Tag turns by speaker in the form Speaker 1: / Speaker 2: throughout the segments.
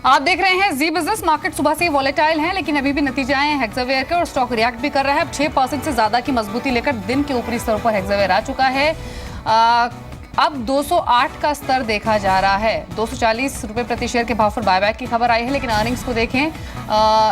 Speaker 1: आप देख रहे हैं जी बिजनेस। मार्केट सुबह से वॉलेटाइल है, लेकिन अभी भी नतीजे आए हैं हेक्सावेयर के और स्टॉक रिएक्ट भी कर रहा है। अब 6% से ज्यादा की मजबूती लेकर दिन के ऊपरी स्तर पर हेक्सावेयर आ चुका है। अब 208 का स्तर देखा जा रहा है। 240 रुपए प्रति शेयर के भाव पर बायबैक की खबर आई है, लेकिन अर्निंग्स को देखें,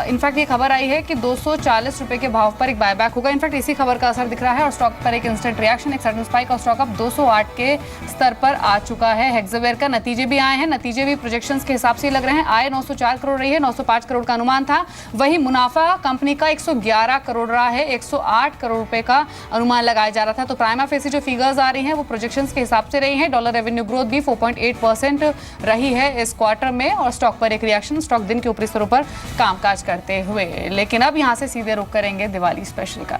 Speaker 1: इनफैक्ट ये खबर आई है कि 240 रुपए के भाव पर एक बायबैक होगा। इनफैक्ट इसी खबर का असर दिख रहा है और स्टॉक पर एक इंस्टेंट रिएक्शन, एक सडन स्पाइक और स्टॉक अब 208 के स्तर पर आ चुका है। हेक्सावेयर का नतीजे भी आए हैं, नतीजे भी प्रोजेक्शंस के हिसाब से लग रहे हैं। आय 904 करोड़ रही है, 905 करोड़ का अनुमान था। वहीं मुनाफा कंपनी का 111 करोड़ रहा है, 108 करोड़ रुपए का अनुमान लगाया जा रहा था। तो प्राइमा फेसी जो फिगर्स आ रही हैं वो प्रोजेक्शंस के हिसाब से रही हैं। डॉलर रेवेन्यू ग्रोथ भी 4.8% रही है इस क्वार्टर में और स्टॉक पर एक रिएक्शन, स्टॉक दिन के ऊपरी स्तरों पर कामकाज करते हुए। लेकिन अब यहां से सीधे रुख करेंगे दिवाली स्पेशल का।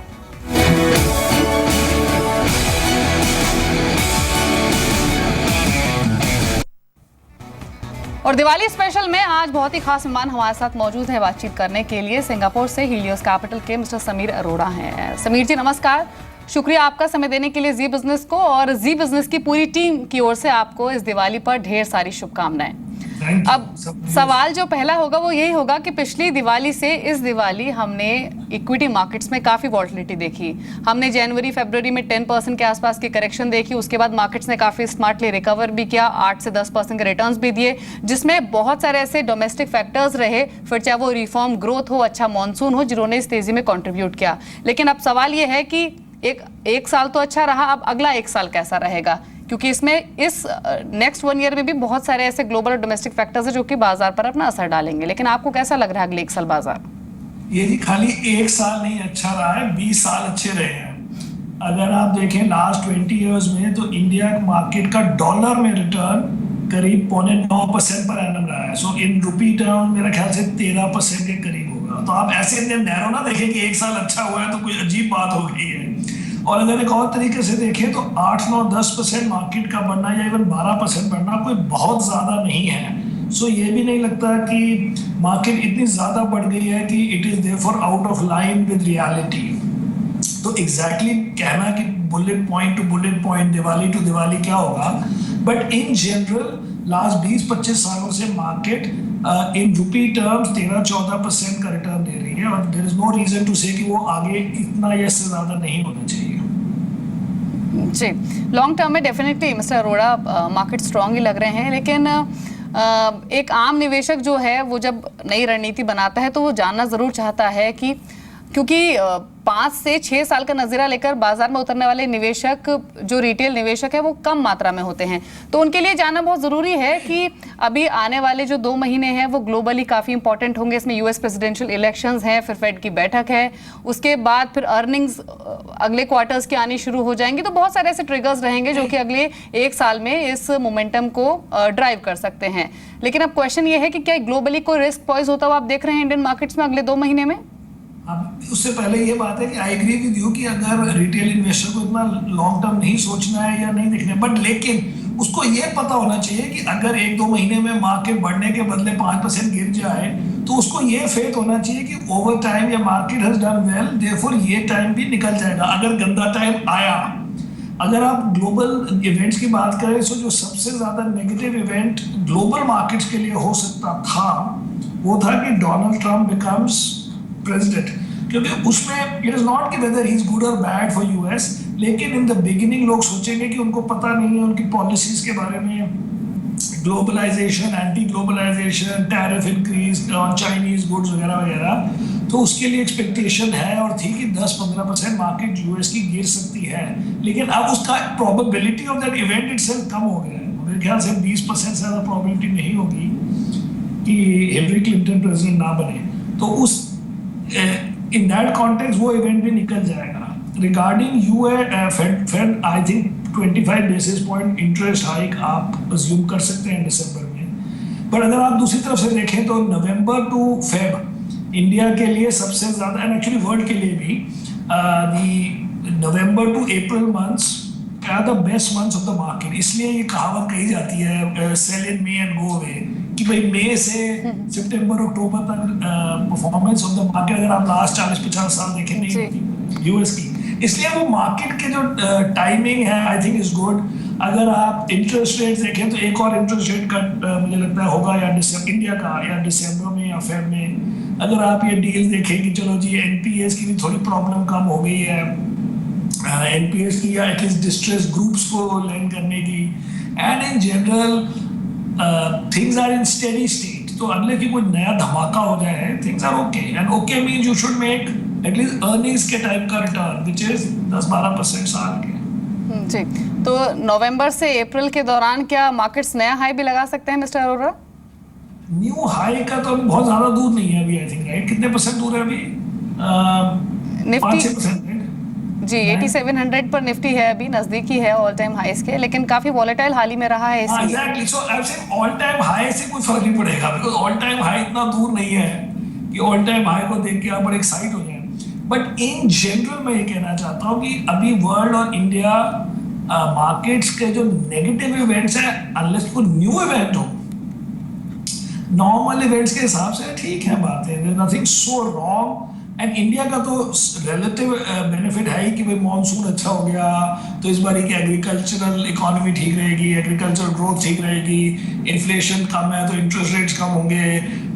Speaker 1: और दिवाली स्पेशल में आज बहुत ही खास मेहमान हमारे साथ मौजूद है बातचीत करने के लिए। सिंगापुर से हीलियोस कैपिटल के मिस्टर समीर अरोड़ा हैं। समीर जी नमस्कार, शुक्रिया आपका समय देने के लिए जी बिजनेस को, और जी बिजनेस की पूरी टीम की ओर से आपको इस दिवाली पर ढेर सारी शुभकामनाएं। अब सवाल जो पहला होगा वो यही होगा कि पिछली दिवाली से इस दिवाली हमने इक्विटी मार्केट्स में काफी वॉलेटिलिटी देखी। हमने जनवरी फरवरी में 10% के आसपास की करेक्शन देखी, उसके बाद मार्केट्स ने काफी स्मार्टली रिकवर भी किया, 8 से 10% के रिटर्न्स भी दिए, जिसमें बहुत सारे ऐसे डोमेस्टिक फैक्टर्स रहे, फिर चाहे वो रिफॉर्म ग्रोथ हो, अच्छा मानसून हो, जिन्होंने इस तेजी में कॉन्ट्रीब्यूट किया। लेकिन अब सवाल ये है कि एक साल तो अच्छा रहा, अब अगला एक साल कैसा रहेगा, क्योंकि इसमें इस नेक्स्ट 1 ईयर में भी बहुत सारे ऐसे ग्लोबल और डोमेस्टिक फैक्टर्स हैं जो कि बाजार पर अपना असर डालेंगे। लेकिन आपको कैसा लग रहा है अगले एक साल बाजार?
Speaker 2: ये जी खाली एक साल नहीं अच्छा रहा है, 20 साल अच्छे रहे हैं। अगर आप देखें लास्ट 20 इयर्स में तो इंडिया मार्केट का डॉलर में रिटर्न करीब 0.9% पर एनम रहा है। सो इन रुपी टर्म मेरा ख्याल से 13% के करीब होगा। तो आप ऐसे नैरो ना देखें कि एक साल अच्छा हुआ है तो कोई अजीब बात हो गई है। और अगर एक और तरीके से देखें तो 8-9-10% मार्केट का बढ़ना या इवन 12% बढ़ना कोई बहुत ज्यादा नहीं है। सो ये भी नहीं लगता कि मार्केट इतनी ज्यादा बढ़ गई है कि it is therefore out of line with reality. तो एग्जैक्टली कहना कि bullet point to bullet point, Diwali to Diwali क्या होगा, बट इन जनरल लास्ट 20-25 सालों से मार्केट इन रुपी टर्म्स 13-14% का रिटर्न दे रही है और there is no reason to say कि वो आगे इतना या इससे ज्यादा नहीं होना चाहिए।
Speaker 1: जी, लॉन्ग टर्म में definitely mister Arora market strong ही लग रहे हैं, लेकिन एक आम निवेशक जो है वो जब नई रणनीति बनाता है तो वो जानना जरूर चाहता है कि, क्योंकि 5 से 6 साल का नजरिया लेकर बाजार में उतरने वाले निवेशक, जो रिटेल निवेशक है, वो कम मात्रा में होते हैं। तो उनके लिए जानना बहुत जरूरी है कि अभी आने वाले जो 2 महीने हैं वो ग्लोबली काफी इंपॉर्टेंट होंगे। इसमें यूएस प्रेसिडेंशियल इलेक्शंस हैं, फिर फेड की बैठक है, उसके बाद फिर अर्निंग्स अगले क्वार्टर्स की आनी शुरू हो जाएंगी। तो बहुत सारे ऐसे ट्रिगर्स रहेंगे जो कि अगले एक साल में इस मोमेंटम को ड्राइव कर सकते हैं। लेकिन अब क्वेश्चन ये है कि क्या ग्लोबली कोई रिस्क पॉइज होता हुआ आप देख रहे हैं इंडियन मार्केट्स में अगले 2 महीने में?
Speaker 2: अब उससे पहले ये बात है कि आई एग्री विद यू कि अगर रिटेल इन्वेस्टर को इतना लॉन्ग टर्म नहीं सोचना है या नहीं देखना है, बट लेकिन उसको ये पता होना चाहिए कि अगर 1-2 महीने में मार्केट बढ़ने के बदले 5% गिर जाए तो उसको ये फेथ होना चाहिए कि ओवर टाइम या market has done well, therefore ये टाइम भी निकल जाएगा अगर गंदा टाइम आया। अगर आप ग्लोबल इवेंट्स की बात करें तो जो सबसे ज्यादा नेगेटिव इवेंट ग्लोबल मार्केट्स के लिए हो सकता था वो था कि डोनाल्ड ट्रंप बिकम्स प्रेसिडेंट, क्योंकि उसमें इट इज नॉट कि वेदर ही इज गुड और बैड फॉर यूएस, लेकिन इन द बिगिनिंग लोग सोचेंगे कि उनको पता नहीं है उनकी पॉलिसीज के बारे में, globalisation, anti globalisation, tariff increase on Chinese goods वगैरह वगैरह। तो उसके लिए एक्सपेक्टेशन है और थी कि 10-15% मार्केट यूएस की गिर सकती है, लेकिन अब उसका probability of that event itself कम हो गया है। मेरे ख्याल से 20% से ज़्यादा प्रोबेबिलिटी नहीं होगी कि हिलरी क्लिंटन प्रेसिडेंट ना बने। तो उस in that context वो इवेंट भी निकल जाएगा। Regarding Fed I think 25 basis point interest hike आप अज्यूम कर सकते हैं दिसंबर में, बट अगर आप दूसरी तरफ से देखें तो नवंबर टू फेब इंडिया के लिए सबसे ज्यादा, एंड एक्चुअली वर्ल्ड के लिए भी, November to April months are the best months of the market. इसलिए ये कहावत कही जाती है sell in May and go away, कि भाई मई से सितंबर अक्टूबर तक परफॉर्मेंस ऑफ द मार्केट अगर आप लास्ट 40-50 साल देखें यूएस की, इसलिए वो मार्केट के जो टाइमिंग है आई थिंक इज गुड। अगर आप इंटरेस्ट रेट देखें तो एक और इंटरेस्ट रेट कट मुझे लगता है होगा या इंडिया का या दिसंबर में या फेब में। अगर आप ये डील देखें कि चलो जी एनपीएस की भी थोड़ी प्रॉब्लम कम हो गई है, एनपीएस की या एटलीस्ट डिस्ट्रेस ग्रुप्स को लैंड करने की, and in general things are in steady state. तो अगले की कोई नया धमाका हो जाए, things are okay, and okay means you should make at least earnings के टाइप का रिटर्न विच इज 10-12% साल के।
Speaker 1: जी, तो नवंबर से अप्रैल के दौरान क्या मार्केट्स नया हाई भी लगा सकते हैं मिस्टर अरोड़ा?
Speaker 2: न्यू हाई का तो बहुत ज्यादा दूर नहीं है अभी, आई थिंक, राइट? कितने परसेंट दूर है अभी?
Speaker 1: निफ्टी
Speaker 2: 5-6%।
Speaker 1: जी 8700 पर निफ्टी है, अभी नजदीक ही है ऑल टाइम हाईस के, लेकिन काफी वॉलेटाइल हाल ही में रहा है इसलिए।
Speaker 2: Exactly, so I am saying all time high से कोई फर्क नहीं पड़ेगा, बिकॉज़ ऑल टाइम हाई इतना दूर नहीं है कि ऑल टाइम हाई को देख के आप बड़े एक्साइट हो जाएं। बट इन जनरल मैं ये कहना चाहता हूँ कि अभी वर्ल्ड और इंडिया मार्केट्स के जो नेगेटिव इवेंट्स हैं, अनलेस कोई न्यू इवेंट हो, नॉर्मल इवेंट्स के हिसाब से ठीक है बातें, there is nothing so wrong. And India का तो रिलेटिव बेनिफिट है ही कि भाई मॉनसून अच्छा हो गया तो इस बार की एग्रीकल्चरल इकोनॉमी ठीक रहेगी, एग्रीकल्चरल ग्रोथ ठीक रहेगी, इन्फ्लेशन कम है तो इंटरेस्ट रेट्स कम होंगे,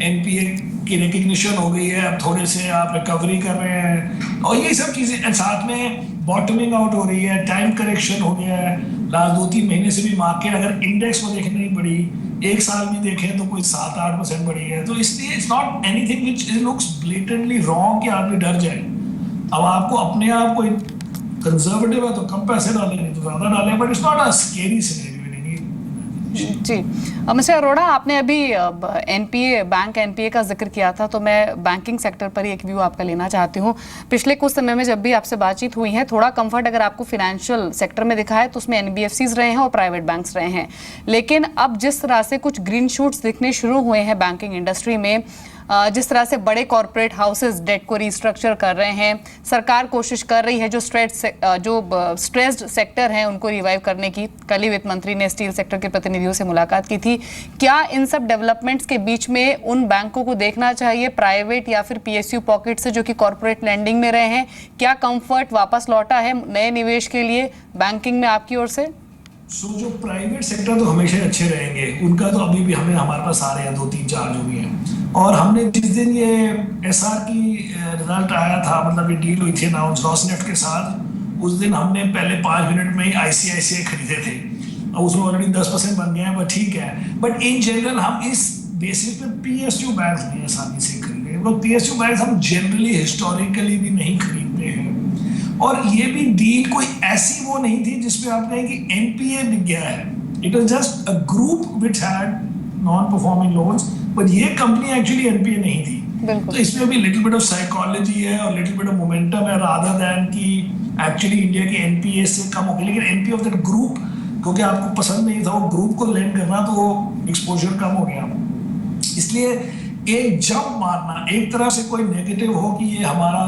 Speaker 2: एनपीए की रिकग्निशन हो गई है, अब थोड़े से आप रिकवरी कर रहे हैं, और ये सब चीज़ें साथ में बॉटमिंग आउट हो रही है, टाइम करेक्शन हो गया है। लास्ट 2-3 महीने से भी मार्केट अगर इंडेक्स को देखने नहीं पड़ी, एक साल में देखें तो कोई 7-8% बढ़ी है। तो इसलिए it's not anything which looks blatantly wrong कि आदमी डर जाए। अब आपको अपने आप कोई कंजर्वेटिव है तो कम पैसे डालें, नहीं तो ज़्यादा डालें, but it's not a scary scenario.
Speaker 1: जी मिस्टर अरोड़ा, आपने अभी एनपीए बैंक एनपीए का जिक्र किया था, तो मैं बैंकिंग सेक्टर पर ही एक व्यू आपका लेना चाहती हूँ। पिछले कुछ समय में जब भी आपसे बातचीत हुई है, थोड़ा कंफर्ट अगर आपको फाइनेंशियल सेक्टर में दिखा है तो उसमें एनबीएफसीज रहे हैं और प्राइवेट बैंक्स रहे हैं, लेकिन अब जिस तरह से कुछ ग्रीन शूट्स दिखने शुरू हुए हैं बैंकिंग इंडस्ट्री में, जिस तरह से बड़े कॉरपोरेट हाउसेस डेट को रीस्ट्रक्चर कर रहे हैं, सरकार कोशिश कर रही है जो स्ट्रेस्ड सेक्टर हैं उनको रिवाइव करने की। कल ही वित्त मंत्री ने स्टील सेक्टर के प्रतिनिधियों से मुलाकात की थी। क्या इन सब डेवलपमेंट्स के बीच में उन बैंकों को देखना चाहिए प्राइवेट या फिर पीएसयू पॉकेट से जो कि कॉरपोरेट लैंडिंग में रहे हैं? क्या कंफर्ट वापस लौटा है नए निवेश के लिए बैंकिंग में आपकी ओर से?
Speaker 2: जो प्राइवेट सेक्टर तो हमेशा अच्छे रहेंगे, उनका तो अभी भी हमारे पास आ रहे हैं 2-3-4 जो भी हैं। और हमने जिस दिन ये एसआर की रिजल्ट आया था, मतलब ये डील हुई थी अनाउंस रॉसनेफ्ट के साथ, उस दिन हमने पहले 5 मिनट में ही आईसीआईसीआई खरीदे थे। अब उसमें ऑलरेडी 10% बन गए हैं, बट ठीक है। बट इन जनरल हम इस बेसिस पे पीएसयू बैंक नहीं आसानी से खरीदे, क्योंकि पीएसयू बैंक हम जनरली हिस्टोरिकली भी नहीं खरीदते हैं। और ये भी डील कोई ऐसी वो नहीं थी जिसमें आप कहें कि एनपीए बिक गया है। It was just a group which had non performing loans, but ये कंपनी एक्चुअली एनपीए नहीं थी। तो इसमें भी लिटिल बिट ऑफ साइकोलॉजी है और लिटिल बिट ऑफ मोमेंटम है, रादर दैन कि एक्चुअली इंडिया की एनपीए से कम हो गई। लेकिन एनपीए ऑफ दैट ग्रुप, क्योंकि आपको पसंद नहीं था वो ग्रुप को लैंड करना, तो वो एक्सपोजर कम हो गया। इसलिए एक जंप मारना, एक तरह से कोई नेगेटिव हो कि ये हमारा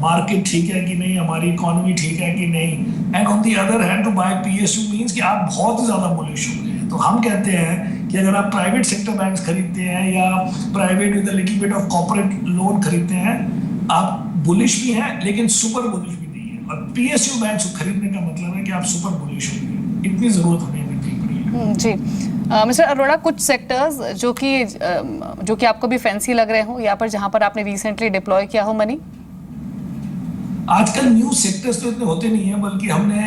Speaker 2: मार्केट ठीक है कि नहीं, हमारी इकोनॉमी ठीक है कि नहीं, and on the other hand to buy PSU means कि आप बहुत ही ज़्यादा बुलिश हो गए। तो हम कहते हैं कि अगर आप प्राइवेट सेक्टर बैंक्स खरीदते हैं या private with a little bit of corporate loan खरीदते हैं, आप बुलिश भी हैं लेकिन सुपर बुलिश भी नहीं है। और पीएसयू बैंक्स को खरीदने का मतलब है कि आप सुपर बुलिश होंगे। इतनी ज़रूरत हमें नहीं पड़ी है।
Speaker 1: जी मिस्टर अरोड़ा, कुछ सेक्टर्स जो कि आपको भी फैंसी लग रहे हो, यहाँ पर जहाँ पर आपने रिसेंटली डिप्लॉय किया हो मनी?
Speaker 2: आजकल न्यू सेक्टर्स तो इतने होते नहीं है, बल्कि हमने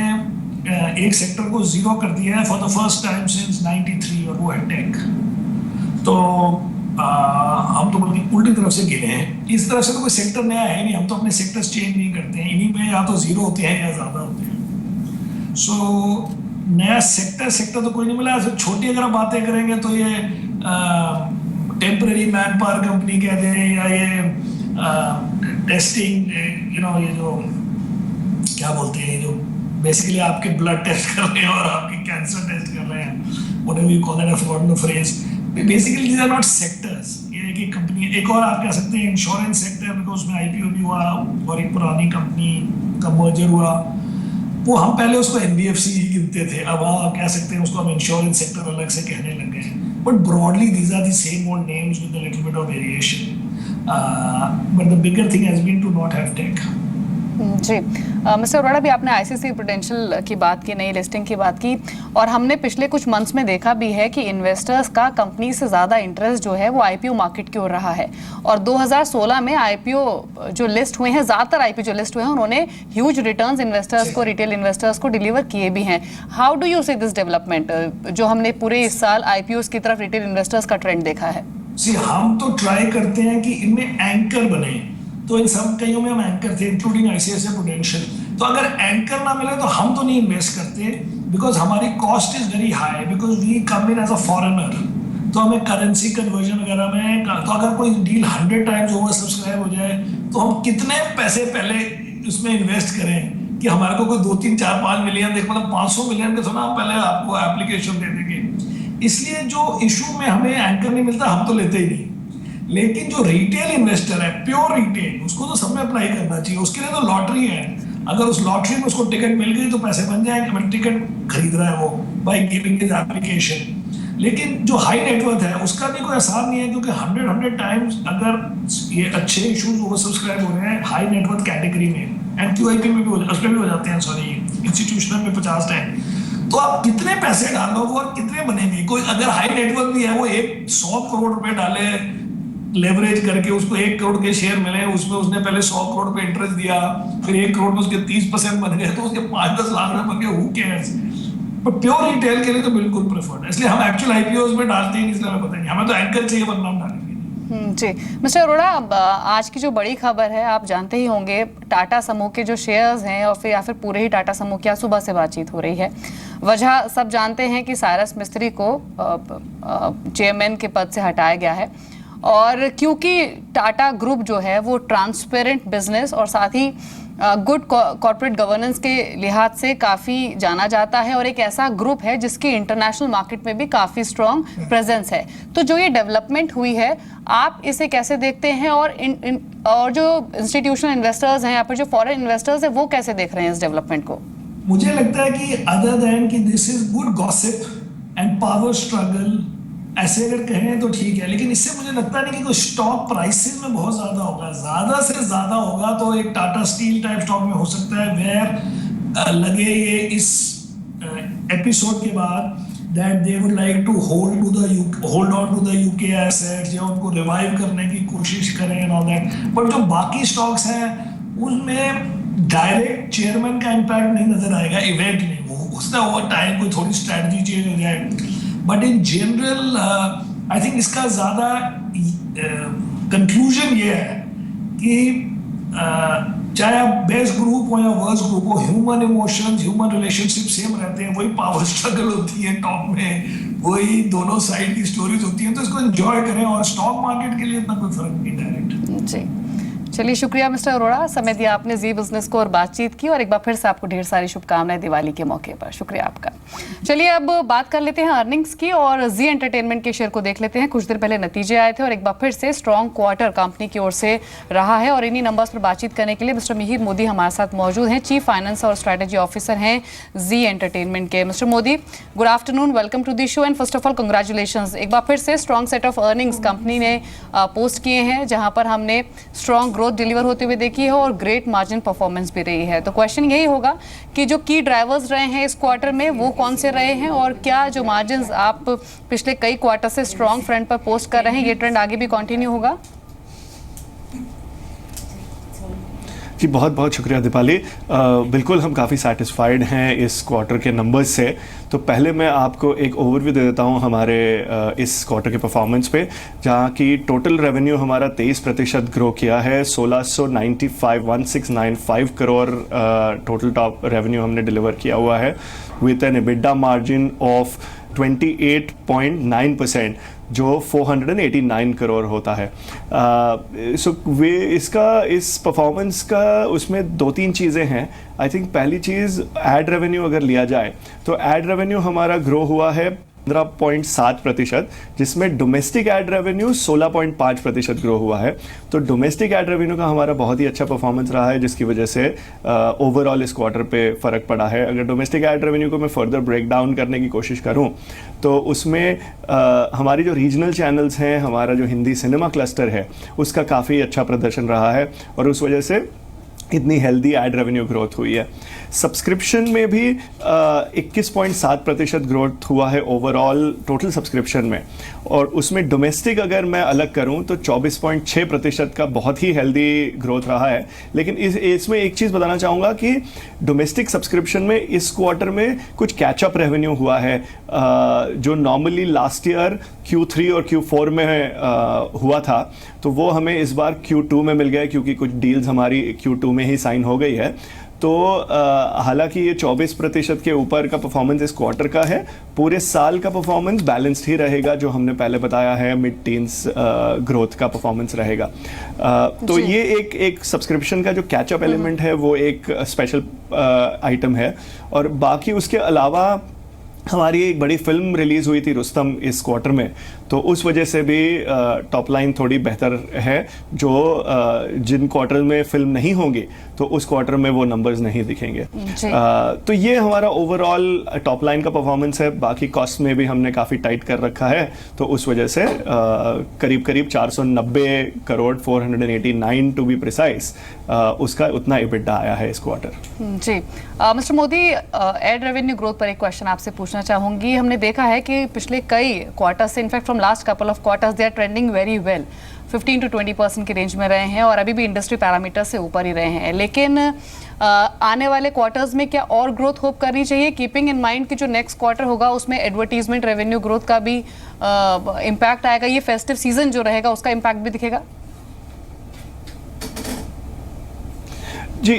Speaker 2: एक सेक्टर को जीरो कर दिया है for the first time since 93, और वो है टेक। तो हम तो बल्कि उल्टी तरफ से गिने हैं। इस तरफ से तो कोई सेक्टर नया है नहीं, हम तो अपने सेक्टर्स चेंज नहीं करते हैं, इन्हीं में या तो जीरो होते हैं या ज़्यादा होते हैं। सो नया सेक्टर तो कोई नहीं मिला। छोटी अगर आप बातें करेंगे तो ये टेम्पररी मैन पावर कंपनी कहते हैं, या ये टेस्टिंग, ये जो क्या बोलते हैं, जो बेसिकली आपके ब्लड टेस्ट कर रहे हैं और आपके कैंसर टेस्ट कर रहे हैं, whatever you call it, I forgot the phrase. Basically these are not sectors. ये एक कंपनी, एक और आप कह सकते हैं इंश्योरेंस सेक्टर, बिकॉज उसमें आईपीओ भी हुआ और एक पुरानी कंपनी का मर्जर हुआ। वो हम पहले उसको एनबीएफसी ही गिनते थे, अब आप कह सकते हैं उसको हम इंश्योरेंस सेक्टर अलग से कहने लग गए हैं। But broadly these are the same old names with a little bit of variation, but the bigger thing has been to not have tech.
Speaker 1: जी मिस्टर अरोड़ा, भी आपने आईसीसी प्रूडेंशियल की बात की, नई लिस्टिंग की बात की, और हमने पिछले कुछ मंथ्स में देखा भी है कि इन्वेस्टर्स का कंपनी से ज़्यादा इंटरेस्ट जो है वो आईपीओ मार्केट की ओर रहा है। और 2016 में आईपीओ जो लिस्ट हुए हैं, ज़्यादातर आईपीओ जो लिस्ट हुए हैं, उन्होंने ह्यूज रिटर्न्स इन्वेस्टर्स को, रिटेल इन्वेस्टर्स को डिलीवर किए भी हैं। How do you see this development जो हमने पूरे इस साल आईपीओ की तरफ रिटेल इन्वेस्टर्स का ट्रेंड देखा है?
Speaker 2: हम तो ट्राई करते हैं कि इनमें एंकर बने, तो इन सब कईयों में हम एंकर थे, इंक्लूडिंग आईसीआईसीआई प्रूडेंशियल। तो अगर एंकर ना मिले तो हम तो नहीं इन्वेस्ट करते, बिकॉज हमारी cost is very high, because we come in as a foreigner. तो हमें करेंसी कन्वर्जन वगैरह में, तो अगर कोई डील 100 टाइम्स ओवर सब्सक्राइब हो जाए तो हम कितने पैसे पहले उसमें इन्वेस्ट करें कि हमारे को कोई 2, 3, 4, 5 मिलियन, देख मतलब 500 मिलियन के थोड़ा हम पहले आपको एप्लीकेशन दे देंगे। इसलिए जो इशू में हमें एंकर नहीं मिलता, हम तो लेते ही नहीं। लेकिन जो रिटेल इन्वेस्टर है, प्योर रिटेल, उसको तो सब में अप्लाई करना चाहिए। उसके लिए तो लॉटरी है, अगर उस लॉटरी में उसको टिकट मिल गई तो पैसे बन जाएंगे। मतलब टिकट खरीद रहा है वो बाय गिविंग हिज एप्लीकेशन। लेकिन जो हाई नेटवर्थ है उसका भी कोई आसान नहीं है, क्योंकि 100 टाइम्स अगर ये अच्छे इशूज ओवर सब्सक्राइब हो रहे हैं हाई नेटवर्थ कैटेगरी में, एनक्यूआईपी में भी उसमें भी हो जाते हैं, सॉरी इंस्टीट्यूशनल में 50 टाइम, तो आप कितने पैसे डालोगे और कितने बनेंगे? कोई अगर हाई नेटवर्थ भी है, वो 100 करोड़ रुपए डाले लेवरेज करके, उसको 1 करोड़ के शेयर मिले, उसमें उसने पहले 100 करोड़ पे इंटरेस्ट दिया, फिर 1 करोड़ में उसके 30% बन गए, तो उसके 5-10 लाख रुपए बन गए, हु केयर्स? पर प्योर रिटेल के लिए तो बिल्कुल प्रेफर्ड है, इसलिए हम एक्चुअल आईपीओज में डालते हैं, इसलिए हमें पता नहीं, हमें तो एंकर चाहिए वरना हम डालेंगे।
Speaker 1: जी मिस्टर अरोड़ा, अब आज की जो बड़ी खबर है, आप जानते ही होंगे, टाटा समूह के जो शेयर्स हैं और फिर या फिर पूरे ही टाटा समूह की आज सुबह से बातचीत हो रही है। वजह सब जानते हैं कि साइरस मिस्त्री को चेयरमैन के पद से हटाया गया है, और क्योंकि टाटा ग्रुप जो है वो ट्रांसपेरेंट बिजनेस और साथ ही गुड कॉर्पोरेट गवर्नेंस के लिहाज से काफ़ी जाना जाता है, और एक ऐसा ग्रुप है जिसकी इंटरनेशनल मार्केट में भी काफ़ी स्ट्रॉन्ग प्रेजेंस है। तो जो ये डेवलपमेंट हुई है, आप इसे कैसे देखते हैं? और जो इंस्टीट्यूशनल इन्वेस्टर्स हैं या फिर जो फॉरेन इन्वेस्टर्स हैं, वो कैसे देख रहे हैं इस डेवलपमेंट को?
Speaker 2: मुझे लगता है कि अदर देन कि this is good gossip and power struggle, ऐसे अगर कहें तो ठीक है, लेकिन इससे मुझे लगता नहीं कि कोई स्टॉक प्राइसेस में बहुत ज्यादा होगा। ज्यादा से ज्यादा होगा तो एक टाटा स्टील टाइप स्टॉक में हो सकता है, वेयर लगे ये इस एपिसोड के बाद that they would like to hold on to the UK assets, या उनको रिवाइव करने की कोशिश करें एंड ऑल दैट। बट जो बाकी स्टॉक्स हैं उनमें डायरेक्ट चेयरमैन का इम्पैक्ट नहीं नजर आएगा, इवेंट में वो उसका ओवर टाइम कोई थोड़ी स्ट्रैटेजी चेंज हो जाए। But in general I think इसका ज़्यादा कंक्लूजन ये है कि चाहे आप बेस्ट ग्रुप हो या वर्स्ट ग्रुप हो, human emotions, human relationship same रहते हैं, वही पावर स्ट्रगल होती है टॉप में, वही दोनों साइड की स्टोरीज होती हैं। तो इसको एंजॉय करें, और स्टॉक मार्केट के लिए इतना कोई फर्क नहीं डायरेक्ट।
Speaker 1: जी चलिए, शुक्रिया मिस्टर अरोड़ा, समय दिया आपने जी बिजनेस को और बातचीत की, और एक बार फिर से आपको ढेर सारी शुभकामनाएं दिवाली के मौके पर। शुक्रिया आपका। चलिए अब बात कर लेते हैं अर्निंग्स की, और जी एंटरटेनमेंट के शेयर को देख लेते हैं। कुछ देर पहले नतीजे आए थे और एक बार फिर से स्ट्रॉन्ग क्वार्टर कंपनी की ओर से रहा है, और इन्हीं नंबर्स पर बातचीत करने के लिए मिस्टर मिहिर मोदी हमारे साथ मौजूद हैं, चीफ फाइनेंस और स्ट्रैटेजी ऑफिसर हैं जी एंटरटेनमेंट के। Mister Modi, good afternoon, welcome to the show, and first of all congratulations. एक बार फिर से strong set of earnings company ने पोस्ट किए हैं, जहां पर हमने स्ट्रॉन्ग ग्रोथ डिलीवर होते हुए देखी है और ग्रेट मार्जिन परफॉर्मेंस भी रही है। तो क्वेश्चन यही होगा कि जो की ड्राइवर्स रहे हैं इस क्वार्टर में वो कौन से रहे हैं, और क्या जो मार्जिन्स आप पिछले कई क्वार्टर से स्ट्रॉन्ग फ्रंट पर पोस्ट कर रहे हैं, ये ट्रेंड आगे भी कंटिन्यू होगा?
Speaker 3: जी बहुत बहुत शुक्रिया दीपाली। बिल्कुल हम काफ़ी सेटिस्फाइड हैं इस क्वार्टर के नंबर्स से। तो पहले मैं आपको एक ओवरव्यू दे देता हूं हमारे इस क्वार्टर के परफॉर्मेंस पे, जहां की टोटल रेवेन्यू हमारा 23% ग्रो किया है। 1695 करोड़ टोटल टॉप रेवेन्यू हमने डिलीवर किया हुआ है, with an EBITDA margin of 28.9%, जो 489 करोड़ होता है। इस परफॉर्मेंस का उसमें 2-3 चीज़ें हैं। आई थिंक पहली चीज़, एड रेवेन्यू अगर लिया जाए तो एड रेवेन्यू हमारा ग्रो हुआ है 15.7%, जिसमें डोमेस्टिक एड रेवेन्यू 16.5% ग्रो हुआ है। तो डोमेस्टिक एड रेवेन्यू का हमारा बहुत ही अच्छा परफॉर्मेंस रहा है, जिसकी वजह से ओवरऑल इस क्वार्टर पे फ़र्क पड़ा है। अगर डोमेस्टिक एड रेवेन्यू को मैं फर्दर ब्रेक डाउन करने की कोशिश करूं तो उसमें हमारी जो रीजनल चैनल्स हैं, हमारा जो हिंदी सिनेमा क्लस्टर है, उसका काफ़ी अच्छा प्रदर्शन रहा है, और उस वजह से इतनी हेल्दी एड रेवेन्यू ग्रोथ हुई है। सब्सक्रिप्शन में भी 21.7% ग्रोथ हुआ है ओवरऑल टोटल सब्सक्रिप्शन में, और उसमें डोमेस्टिक अगर मैं अलग करूं तो 24.6% का बहुत ही हेल्दी ग्रोथ रहा है। लेकिन इसमें एक चीज़ बताना चाहूँगा कि डोमेस्टिक सब्सक्रिप्शन में इस क्वार्टर में कुछ कैचअप रेवेन्यू हुआ है, जो नॉर्मली लास्ट ईयर Q3 और Q4 में हुआ था, तो वो हमें इस बार Q2 में मिल गया क्योंकि कुछ डील्स हमारी Q2 में ही साइन हो गई है। तो हालांकि ये 24% के ऊपर का परफॉर्मेंस इस क्वार्टर का है, पूरे साल का परफॉर्मेंस बैलेंस्ड ही रहेगा, जो हमने पहले बताया है मिड टीन्स ग्रोथ का परफॉर्मेंस रहेगा। तो ये एक सब्सक्रिप्शन का जो कैचअप एलिमेंट है वो एक स्पेशल आइटम है। और बाकी उसके अलावा हमारी एक बड़ी फिल्म रिलीज़ हुई थी रुस्तम इस क्वार्टर में, तो उस वजह से भी टॉप लाइन थोड़ी बेहतर है, जो जिन क्वार्टर में फिल्म नहीं होंगी तो उस क्वार्टर में वो नंबर्स नहीं दिखेंगे। तो ये हमारा ओवरऑल टॉप लाइन का परफॉर्मेंस है। बाकी कॉस्ट में भी हमने काफ़ी टाइट कर रखा है, तो उस वजह से करीब करीब 490 करोड़ 489 टू बी प्रिसाइज उसका उतना EBITDA आया है इस क्वार्टर।
Speaker 1: जी mister Modi, ad revenue growth पर एक क्वेश्चन आपसे पूछना चाहूंगी। हमने देखा है कि पिछले कई क्वार्टर्स से, in fact from last couple of quarters, they are trending very well, 15 to 20% की रेंज में रहे हैं और अभी भी इंडस्ट्री पैरामीटर से ऊपर ही रहे हैं। लेकिन आने वाले क्वार्टर्स में क्या और ग्रोथ होप करनी चाहिए, कीपिंग इन माइंड कि जो नेक्स्ट क्वार्टर होगा उसमें एडवर्टीजमेंट रेवेन्यू ग्रोथ का भी इम्पैक्ट आएगा, ये फेस्टिव सीजन जो रहेगा उसका इम्पैक्ट भी दिखेगा?
Speaker 3: जी,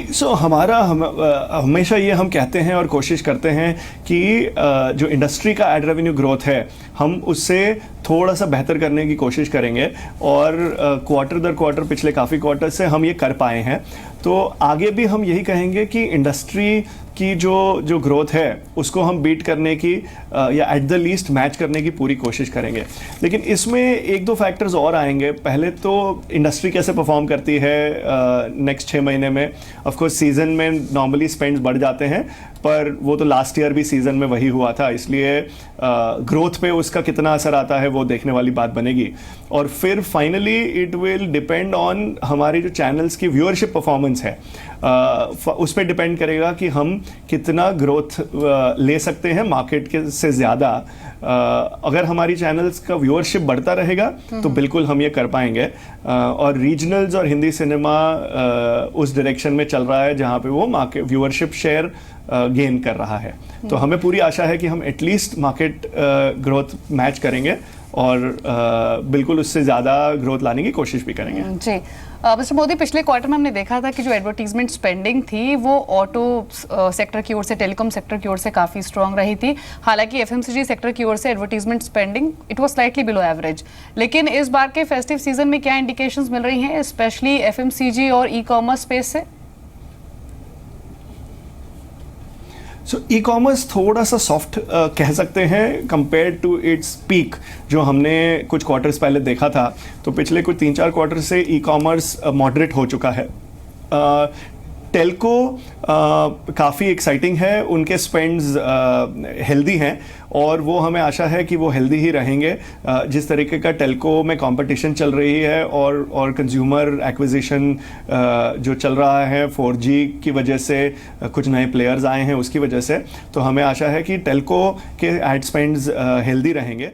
Speaker 3: हमेशा ये हम कहते हैं और कोशिश करते हैं कि जो इंडस्ट्री का एड रेवेन्यू ग्रोथ है हम उससे थोड़ा सा बेहतर करने की कोशिश करेंगे, और क्वार्टर दर क्वार्टर पिछले काफ़ी क्वार्टर से हम ये कर पाए हैं। तो आगे भी हम यही कहेंगे कि इंडस्ट्री की जो ग्रोथ है उसको हम बीट करने की या एट द लीस्ट मैच करने की पूरी कोशिश करेंगे। लेकिन इसमें एक दो फैक्टर्स और आएंगे। पहले तो इंडस्ट्री कैसे परफॉर्म करती है नेक्स्ट 6 महीने में। ऑफ कोर्स सीजन में नॉर्मली स्पेंड्स बढ़ जाते हैं, पर वो तो लास्ट ईयर भी सीजन में वही हुआ था, इसलिए ग्रोथ पे उसका कितना असर आता है वो देखने वाली बात बनेगी। और फिर finally it will depend on हमारी जो चैनल्स की व्यूअरशिप परफॉर्मेंस है, उस पर डिपेंड करेगा कि हम कितना ग्रोथ ले सकते हैं मार्केट के से ज़्यादा। अगर हमारी चैनल्स का व्यूअरशिप बढ़ता रहेगा तो बिल्कुल हम ये कर पाएंगे। और रीजनल्स और हिंदी सिनेमा उस डायरेक्शन में चल रहा है जहाँ पे वो मार्केट व्यूअरशिप शेयर गेन कर रहा है। तो हमें पूरी आशा है कि हम एटलीस्ट मार्केट ग्रोथ मैच करेंगे और बिल्कुल उससे ज़्यादा ग्रोथ लाने की कोशिश भी करेंगे।
Speaker 1: जी मिस्टर मोदी, पिछले क्वार्टर में हमने देखा था कि जो एडवर्टीजमेंट स्पेंडिंग थी वो ऑटो सेक्टर की ओर से, टेलीकॉम सेक्टर की ओर से काफ़ी स्ट्रांग रही थी। हालांकि FMCG सेक्टर की ओर से advertisement spending it was slightly below average. लेकिन इस बार के फेस्टिव सीजन में क्या इंडिकेशंस मिल रही हैं, स्पेशली FMCG और ई-कॉमर्स स्पेस से?
Speaker 3: ई-कॉमर्स थोड़ा सा सॉफ्ट कह सकते हैं कंपेयर टू इट्स पीक जो हमने कुछ क्वार्टर्स पहले देखा था। तो पिछले कुछ 3-4 क्वार्टर से ई-कॉमर्स मॉडरेट हो चुका है। टेल्को काफ़ी एक्साइटिंग है, उनके स्पेंड्स हेल्दी हैं और वो हमें आशा है कि वो हेल्दी ही रहेंगे। जिस तरीके का टेल्को में कंपटीशन चल रही है और कंज्यूमर एक्विजिशन जो चल रहा है 4G की वजह से, कुछ नए प्लेयर्स आए हैं उसकी वजह से, तो हमें आशा है कि टेल्को के एड स्पेंड्स हेल्दी रहेंगे।